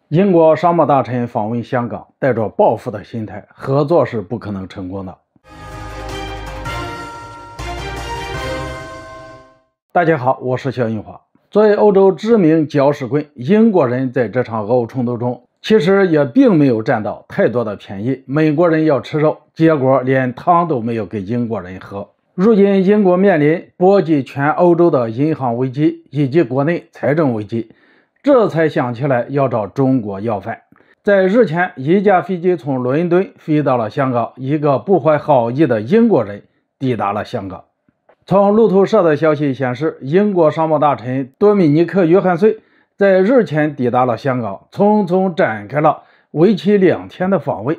英国商贸大臣访问香港，带着报复的心态，合作是不可能成功的。大家好，我是肖映华。作为欧洲知名搅屎棍，英国人在这场俄乌冲突中，其实也并没有占到太多的便宜。美国人要吃肉，结果连汤都没有给英国人喝。如今，英国面临波及全欧洲的银行危机以及国内财政危机。这才想起来要找中国要饭。在日前，一架飞机从伦敦飞到了香港，一个不怀好意的英国人抵达了香港。从路透社的消息显示，英国商贸大臣多米尼克·约翰逊在日前抵达了香港，匆匆展开了为期2天的访问。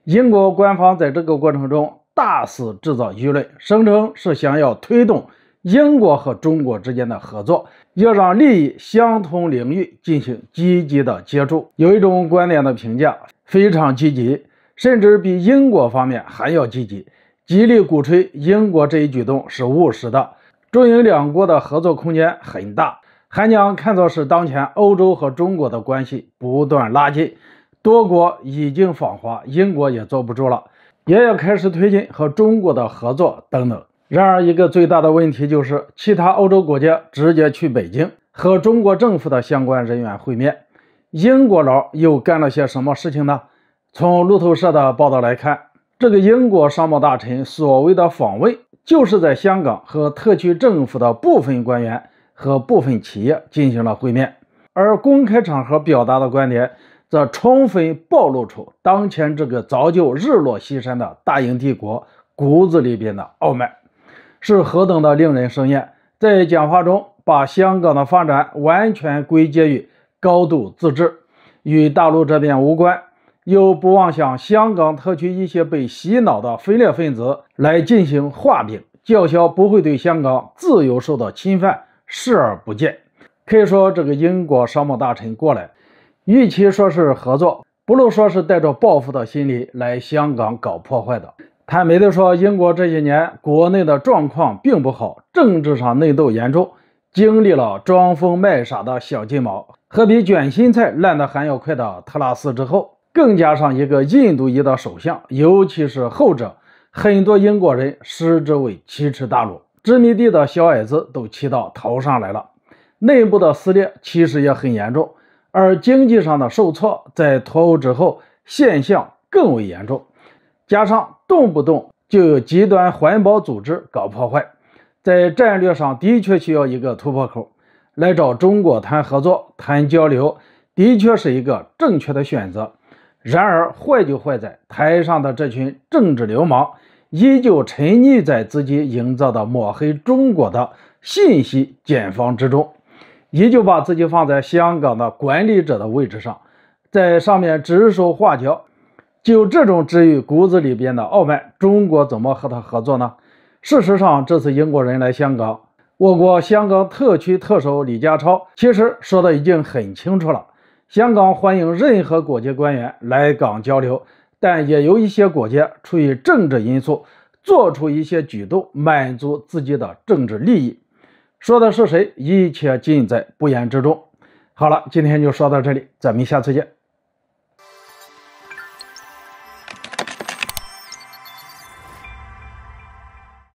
英国官方在这个过程中大肆制造舆论，声称是想要推动英国和中国之间的合作，要让利益相同领域进行积极的接触。有一种观点的评价非常积极，甚至比英国方面还要积极，极力鼓吹英国这一举动是务实的，中英两国的合作空间很大，还将看作是当前欧洲和中国的关系不断拉近，多国已经访华，英国也坐不住了，也要开始推进和中国的合作等等。然而，一个最大的问题就是，其他欧洲国家直接去北京和中国政府的相关人员会面。英国佬又干了些什么事情呢？从路透社的报道来看，这个英国商贸大臣所谓的访问，就是在香港和特区政府的部分官员和部分企业进行了会面，而公开场合表达的观点，则充分暴露出当前这个早就日落西山的大英帝国骨子里边的傲慢。是何等的令人生厌。在讲话中把香港的发展完全归结于高度自治，与大陆这边无关，又不忘向香港特区一些被洗脑的分裂分子来进行画饼，叫嚣不会对香港自由受到侵犯视而不见。可以说，这个英国商贸大臣过来，与其说是合作，不如说是带着报复的心理来香港搞破坏的。坦白地说，英国这些年国内的状况并不好，政治上内斗严重，经历了装疯卖傻的小金毛和比卷心菜烂得还要快的特拉斯之后，更加上一个印度裔的首相，尤其是后者，很多英国人视之为奇耻大辱，殖民地的小矮子都气到头上来了。内部的撕裂其实也很严重，而经济上的受挫在脱欧之后现象更为严重，加上动不动就有极端环保组织搞破坏，在战略上的确需要一个突破口，来找中国谈合作谈交流，的确是一个正确的选择。然而坏就坏在台上的这群政治流氓依旧沉溺在自己营造的抹黑中国的信息茧房之中，依旧把自己放在香港的管理者的位置上，在上面指手画脚。就这种置于骨子里边的傲慢，中国怎么和他合作呢？事实上，这次英国人来香港，我国香港特区特首李家超其实说的已经很清楚了，香港欢迎任何国际官员来港交流，但也有一些国家出于政治因素做出一些举动，满足自己的政治利益。说的是谁，一切尽在不言之中。好了，今天就说到这里，咱们下次见。